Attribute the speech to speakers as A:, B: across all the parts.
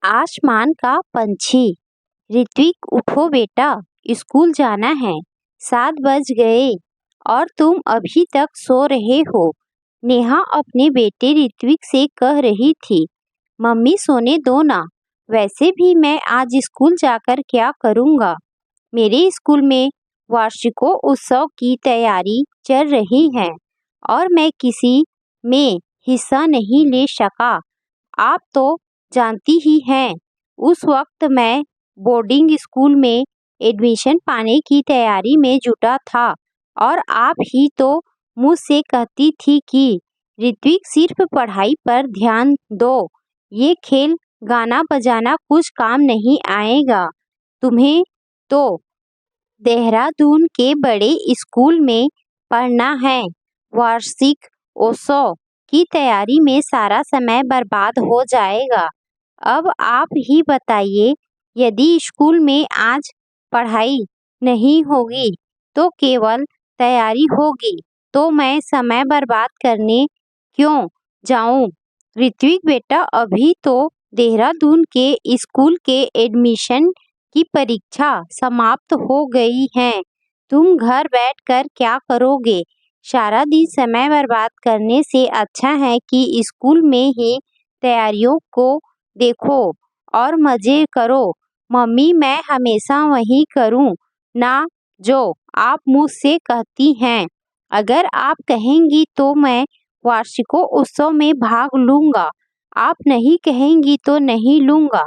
A: आसमान का पंछी। ऋत्विक उठो बेटा, स्कूल जाना है। 7 बज गए और तुम अभी तक सो रहे हो। नेहा अपने बेटे ऋत्विक से कह रही थी। मम्मी सोने दो ना, वैसे भी मैं आज स्कूल जाकर क्या करूँगा। मेरे स्कूल में वार्षिकोत्सव की तैयारी चल रही है और मैं किसी में हिस्सा नहीं ले सका। आप तो जानती ही हैं, उस वक्त मैं बोर्डिंग स्कूल में एडमिशन पाने की तैयारी में जुटा था और आप ही तो मुझसे कहती थी कि ऋत्विक सिर्फ पढ़ाई पर ध्यान दो, ये खेल गाना बजाना कुछ काम नहीं आएगा। तुम्हें तो देहरादून के बड़े स्कूल में पढ़ना है। वार्षिक उत्सव की तैयारी में सारा समय बर्बाद हो जाएगा। अब आप ही बताइए, यदि स्कूल में आज पढ़ाई नहीं होगी तो केवल तैयारी होगी, तो मैं समय बर्बाद करने क्यों जाऊं। ऋत्विक बेटा, अभी तो देहरादून के स्कूल के एडमिशन की परीक्षा समाप्त हो गई है। तुम घर बैठकर क्या करोगे। सारा दिन समय बर्बाद करने से अच्छा है कि स्कूल में ही तैयारियों को देखो और मजे करो। मम्मी, मैं हमेशा वही करूं ना जो आप मुझसे कहती हैं। अगर आप कहेंगी तो मैं वार्षिकोत्सव में भाग लूंगा, आप नहीं कहेंगी तो नहीं लूंगा।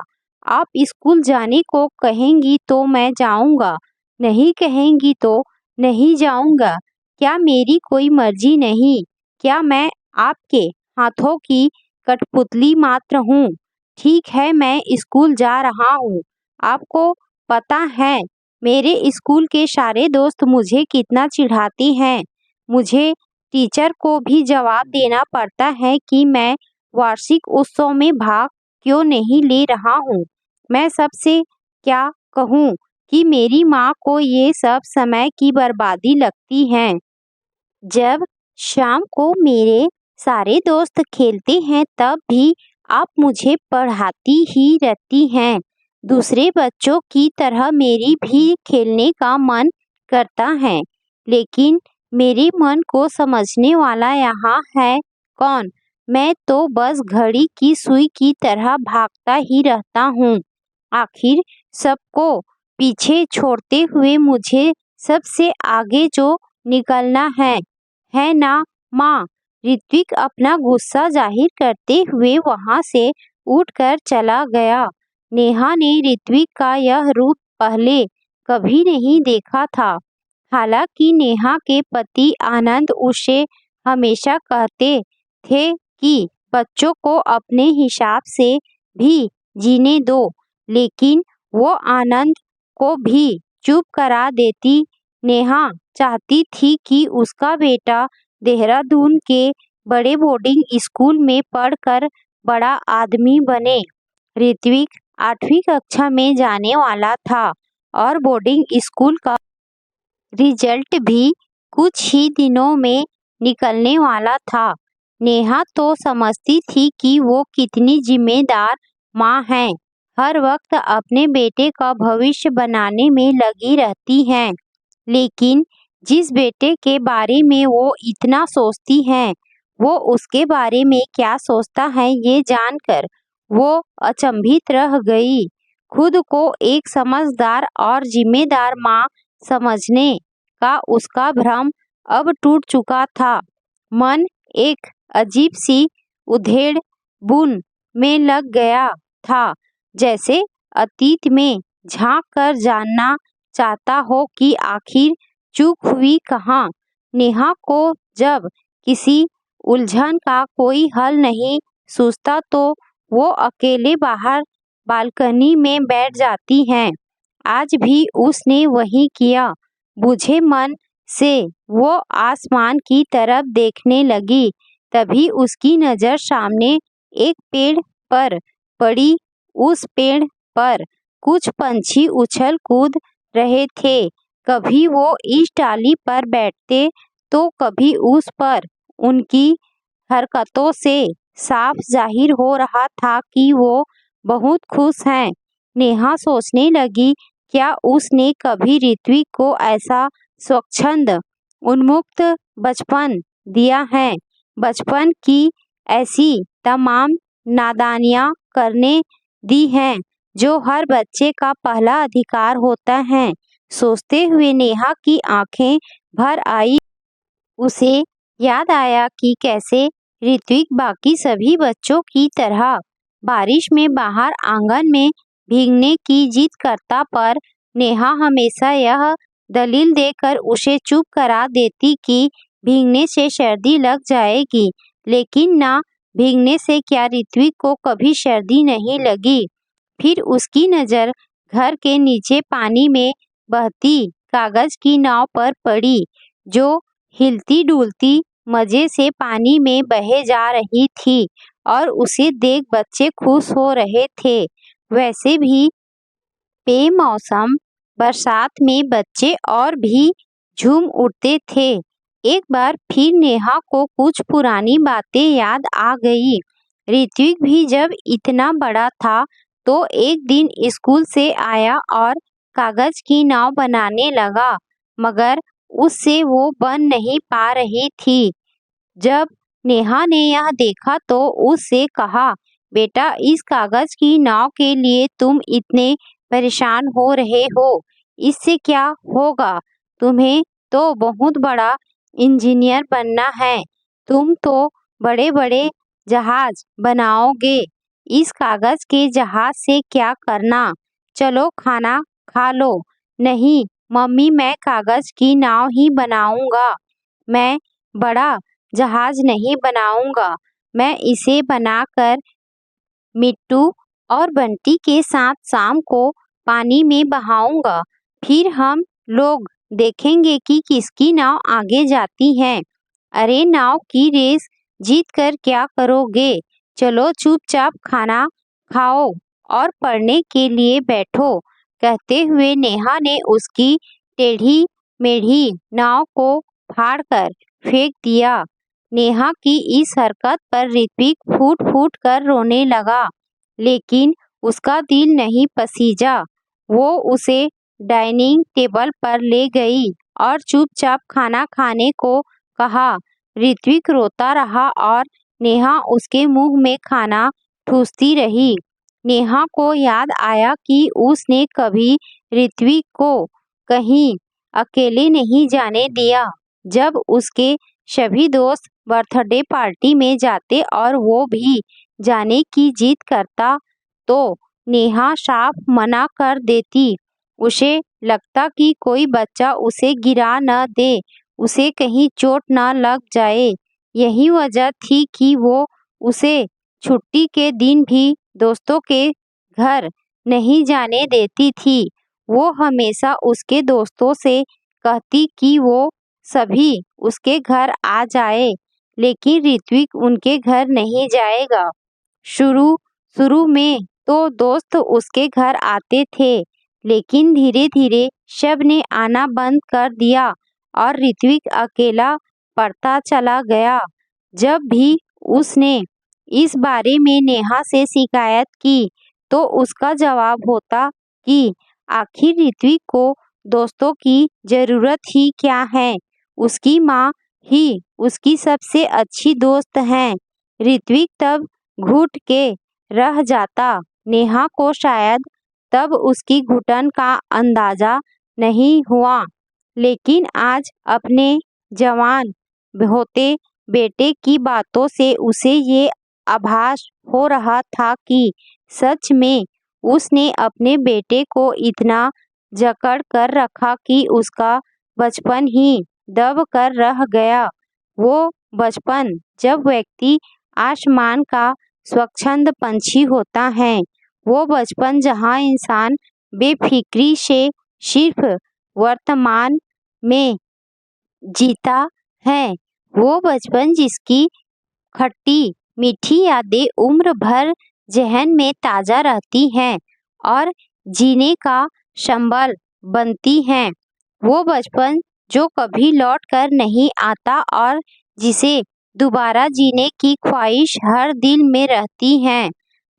A: आप स्कूल जाने को कहेंगी तो मैं जाऊंगा, नहीं कहेंगी तो नहीं जाऊंगा। क्या मेरी कोई मर्जी नहीं। क्या मैं आपके हाथों की कठपुतली मात्र हूँ। ठीक है, मैं स्कूल जा रहा हूँ। आपको पता है मेरे स्कूल के सारे दोस्त मुझे कितना चिढ़ाते हैं। मुझे टीचर को भी जवाब देना पड़ता है कि मैं वार्षिक उत्सव में भाग क्यों नहीं ले रहा हूँ। मैं सबसे क्या कहूँ कि मेरी माँ को ये सब समय की बर्बादी लगती है। जब शाम को मेरे सारे दोस्त खेलते हैं तब भी आप मुझे पढ़ाती ही रहती हैं। दूसरे बच्चों की तरह मेरी भी खेलने का मन करता है, लेकिन मेरे मन को समझने वाला यहाँ है कौन। मैं तो बस घड़ी की सुई की तरह भागता ही रहता हूँ। आखिर सबको पीछे छोड़ते हुए मुझे सबसे आगे जो निकलना है ना माँ। ऋत्विक अपना गुस्सा जाहिर करते हुए वहां से उठकर चला गया। नेहा ने ऋत्विक का यह रूप पहले कभी नहीं देखा था। हालांकि नेहा के पति आनंद उसे हमेशा कहते थे कि बच्चों को अपने हिसाब से भी जीने दो, लेकिन वो आनंद को भी चुप करा देती। नेहा चाहती थी कि उसका बेटा देहरादून के बड़े बोर्डिंग स्कूल में पढ़कर बड़ा आदमी बने। ऋत्विक 8वीं कक्षा में जाने वाला था और बोर्डिंग स्कूल का रिजल्ट भी कुछ ही दिनों में निकलने वाला था। नेहा तो समझती थी कि वो कितनी जिम्मेदार माँ है, हर वक्त अपने बेटे का भविष्य बनाने में लगी रहती हैं। लेकिन जिस बेटे के बारे में वो इतना सोचती हैं, वो उसके बारे में क्या सोचता है ये जानकर वो अचंभित रह गई। खुद को एक समझदार और जिम्मेदार माँ समझने का उसका भ्रम अब टूट चुका था। मन एक अजीब सी उधेड़ बुन में लग गया था, जैसे अतीत में झांक कर जानना चाहता हो कि आखिर चूक हुई कहाँ। नेहा को जब किसी उलझन का कोई हल नहीं सूझता तो वो अकेले बाहर बालकनी में बैठ जाती हैं। आज भी उसने वही किया। बुझे मन से वो आसमान की तरफ देखने लगी। तभी उसकी नज़र सामने एक पेड़ पर पड़ी। उस पेड़ पर कुछ पंछी उछल कूद रहे थे। कभी वो इस डाली पर बैठते तो कभी उस पर। उनकी हरकतों से साफ जाहिर हो रहा था कि वो बहुत खुश हैं। नेहा सोचने लगी, क्या उसने कभी ऋत्विक को ऐसा स्वच्छंद उन्मुक्त बचपन दिया है। बचपन की ऐसी तमाम नादानियां करने दी हैं जो हर बच्चे का पहला अधिकार होता है। सोचते हुए नेहा की आंखें भर आई। उसे याद आया कि कैसे ऋत्विक बाकी सभी बच्चों की तरह बारिश में बाहर आंगन में भीगने की जिद करता, पर नेहा हमेशा यह दलील देकर उसे चुप करा देती कि भीगने से सर्दी लग जाएगी। लेकिन ना भीगने से क्या ऋत्विक को कभी सर्दी नहीं लगी। फिर उसकी नज़र घर के नीचे पानी में बहती कागज की नाव पर पड़ी, जो हिलती डुलती मजे से पानी में बहे जा रही थी और उसे देख बच्चे खुश हो रहे थे। वैसे भी बेमौसम बरसात में बच्चे और भी झूम उठते थे। एक बार फिर नेहा को कुछ पुरानी बातें याद आ गई। ऋत्विक भी जब इतना बड़ा था तो एक दिन स्कूल से आया और कागज की नाव बनाने लगा, मगर उससे वो बन नहीं पा रही थी। जब नेहा ने यह देखा तो उससे कहा, बेटा, इस कागज की नाव के लिए तुम इतने परेशान हो रहे हो, इससे क्या होगा। तुम्हें तो बहुत बड़ा इंजीनियर बनना है। तुम तो बड़े बड़े जहाज बनाओगे। इस कागज के जहाज से क्या करना। चलो खाना खा लो। नहीं मम्मी, मैं कागज की नाव ही बनाऊंगा। मैं बड़ा जहाज नहीं बनाऊंगा। मैं इसे बनाकर मिट्टू और बंटी के साथ शाम को पानी में बहाऊंगा। फिर हम लोग देखेंगे कि किसकी नाव आगे जाती है। अरे, नाव की रेस जीत कर क्या करोगे। चलो चुपचाप खाना खाओ और पढ़ने के लिए बैठो। कहते हुए नेहा ने उसकी टेढ़ी मेढ़ी नाव को फाड़कर फेंक दिया। नेहा की इस हरकत पर ऋत्विक फूट फूट कर रोने लगा, लेकिन उसका दिल नहीं पसीजा। वो उसे डाइनिंग टेबल पर ले गई और चुपचाप खाना खाने को कहा। ऋत्विक रोता रहा और नेहा उसके मुंह में खाना ठूसती रही। नेहा को याद आया कि उसने कभी ऋत्विक को कहीं अकेले नहीं जाने दिया। जब उसके सभी दोस्त बर्थडे पार्टी में जाते और वो भी जाने की जिद करता तो नेहा साफ मना कर देती। उसे लगता कि कोई बच्चा उसे गिरा न दे, उसे कहीं चोट न लग जाए। यही वजह थी कि वो उसे छुट्टी के दिन भी दोस्तों के घर नहीं जाने देती थी। वो हमेशा उसके दोस्तों से कहती कि वो सभी उसके घर आ जाए, लेकिन ऋत्विक उनके घर नहीं जाएगा। शुरू शुरू में तो दोस्त उसके घर आते थे, लेकिन धीरे धीरे सब ने आना बंद कर दिया और ऋत्विक अकेला पढ़ता चला गया। जब भी उसने इस बारे में नेहा से शिकायत की तो उसका जवाब होता कि आखिर ऋत्विक को दोस्तों की जरूरत ही क्या है। उसकी माँ ही उसकी सबसे अच्छी दोस्त है। ऋत्विक तब घुट के रह जाता। नेहा को शायद तब उसकी घुटन का अंदाजा नहीं हुआ, लेकिन आज अपने जवान होते बेटे की बातों से उसे ये आभास हो रहा था कि सच में उसने अपने बेटे को इतना जकड़ कर रखा कि उसका बचपन ही दब कर रह गया। वो बचपन जब व्यक्ति आसमान का स्वच्छंद पंछी होता है। वो बचपन जहाँ इंसान बेफिक्री से सिर्फ वर्तमान में जीता है। वो बचपन जिसकी खट्टी मीठी यादें उम्र भर जहन में ताज़ा रहती हैं और जीने का संबल बनती हैं। वो बचपन जो कभी लौट कर नहीं आता और जिसे दोबारा जीने की ख्वाहिश हर दिल में रहती है।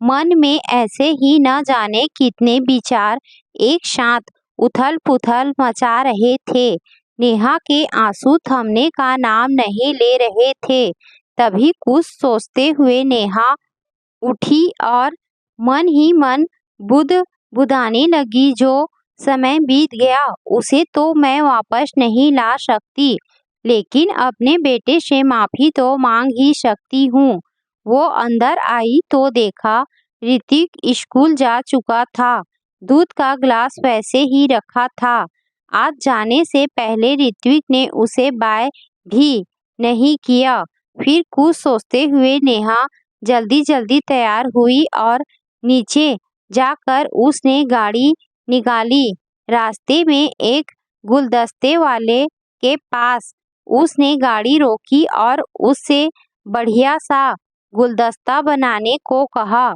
A: मन में ऐसे ही न जाने कितने विचार एक साथ उथल-पुथल मचा रहे थे। नेहा के आंसू थमने का नाम नहीं ले रहे थे। तभी कुछ सोचते हुए नेहा उठी और मन ही मन बुदबुदाने लगी, जो समय बीत गया उसे तो मैं वापस नहीं ला सकती, लेकिन अपने बेटे से माफी तो मांग ही सकती हूँ। वो अंदर आई तो देखा ऋतिक स्कूल जा चुका था। दूध का ग्लास वैसे ही रखा था। आज जाने से पहले ऋत्विक ने उसे बाय भी नहीं किया। फिर कुछ सोचते हुए नेहा जल्दी जल्दी तैयार हुई और नीचे जाकर उसने गाड़ी निकाली। रास्ते में एक गुलदस्ते वाले के पास उसने गाड़ी रोकी और उससे बढ़िया सा गुलदस्ता बनाने को कहा।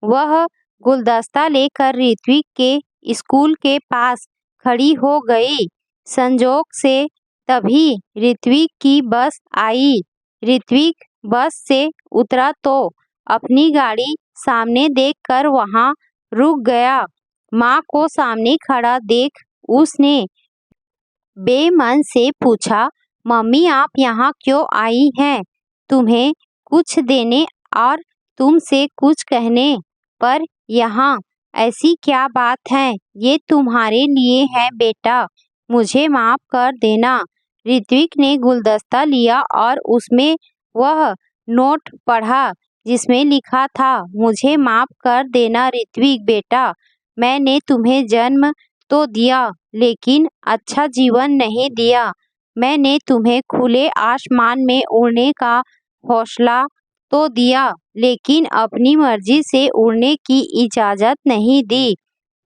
A: वह गुलदस्ता लेकर ऋत्विक के स्कूल के पास खड़ी हो गई। संजोग से तभी ऋत्विक की बस आई। ऋत्विक बस से उतरा तो अपनी गाड़ी सामने देखकर वहां रुक गया। माँ को सामने खड़ा देख उसने बेमन से पूछा, मम्मी आप यहाँ क्यों आई हैं? तुम्हें कुछ देने और तुमसे कुछ कहने। पर यहाँ ऐसी क्या बात है? ये तुम्हारे लिए है बेटा, मुझे माफ कर देना। ऋत्विक ने गुलदस्ता लिया और उसमें वह नोट पढ़ा जिसमें लिखा था, मुझे माफ कर देना ऋत्विक बेटा, मैंने तुम्हें जन्म तो दिया लेकिन अच्छा जीवन नहीं दिया। मैंने तुम्हें खुले आसमान में उड़ने का हौसला तो दिया लेकिन अपनी मर्जी से उड़ने की इजाज़त नहीं दी।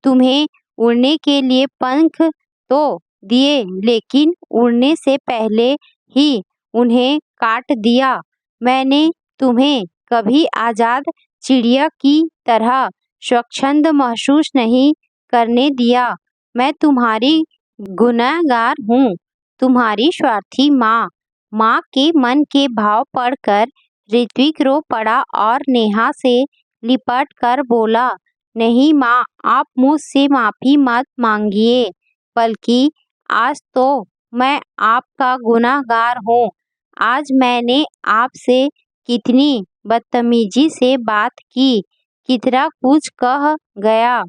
A: तुम्हें उड़ने के लिए पंख तो दिए लेकिन उड़ने से पहले ही उन्हें काट दिया। मैंने तुम्हें कभी आज़ाद चिड़िया की तरह स्वच्छंद महसूस नहीं करने दिया। मैं तुम्हारी गुनहगार हूँ, तुम्हारी स्वार्थी माँ। माँ के मन के भाव पढ़कर ऋत्विक रो पड़ा और नेहा से लिपट कर बोला, नहीं माँ, आप मुझसे माफ़ी मत मांगिए, बल्कि आज तो मैं आपका गुनहगार हूँ। आज मैंने आपसे कितनी बदतमीजी से बात की, कितना कुछ कह गया।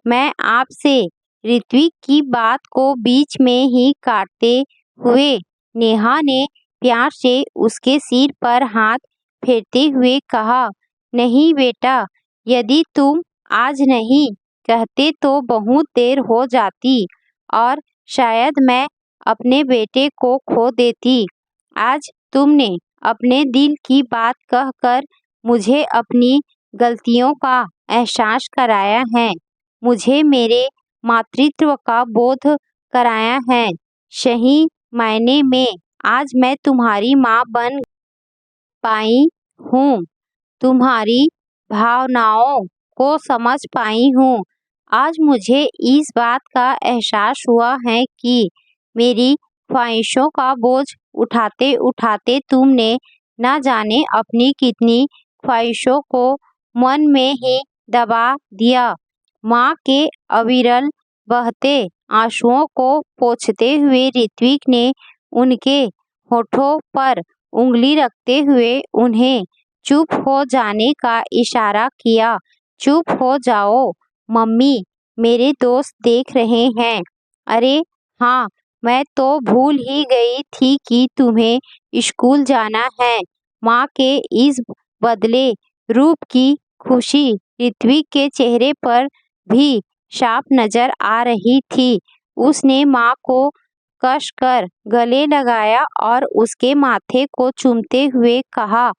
A: मैं आपसे ऋत्विक की बात को बीच में ही काटते हुए नेहा ने प्यार से उसके सिर पर हाथ फेरते हुए कहा, नहीं बेटा, यदि तुम आज नहीं कहते तो बहुत देर हो जाती और शायद मैं अपने बेटे को खो देती। आज तुमने अपने दिल की बात कहकर मुझे अपनी गलतियों का एहसास कराया है, मुझे मेरे मातृत्व का बोध कराया है। सही मायने में आज मैं तुम्हारी माँ बन पाई हूँ, तुम्हारी भावनाओं को समझ पाई हूँ। आज मुझे इस बात का एहसास हुआ है कि मेरी ख्वाहिशों का बोझ उठाते उठाते तुमने न जाने अपनी कितनी ख्वाहिशों को मन में ही दबा दिया। माँ के अविरल बहते आंसुओं को पोंछते हुए ऋत्विक ने उनके होठों पर उंगली रखते हुए उन्हें चुप हो जाने का इशारा किया। चुप हो जाओ मम्मी, मेरे दोस्त देख रहे हैं। अरे हाँ, मैं तो भूल ही गई थी कि तुम्हें स्कूल जाना है। माँ के इस बदले रूप की खुशी ऋत्विक के चेहरे पर भी साफ नजर आ रही थी। उसने माँ को कसकर गले लगाया और उसके माथे को चूमते हुए कहा,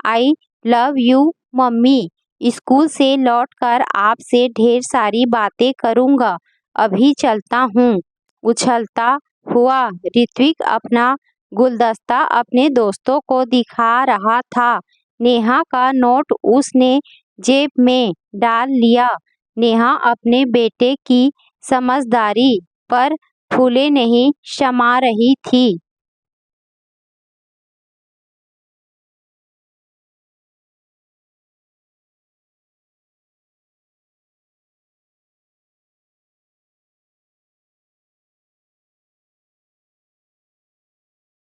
A: I love you mummy. School से लौटकर आपसे ढेर सारी बातें करूँगा, अभी चलता हूँ। उछलता हुआ ऋत्विक अपना गुलदस्ता अपने दोस्तों को दिखा रहा था। नेहा का नोट उसने जेब में डाल लिया। नेहा अपने बेटे की समझदारी पर फूले नहीं समा रही थी।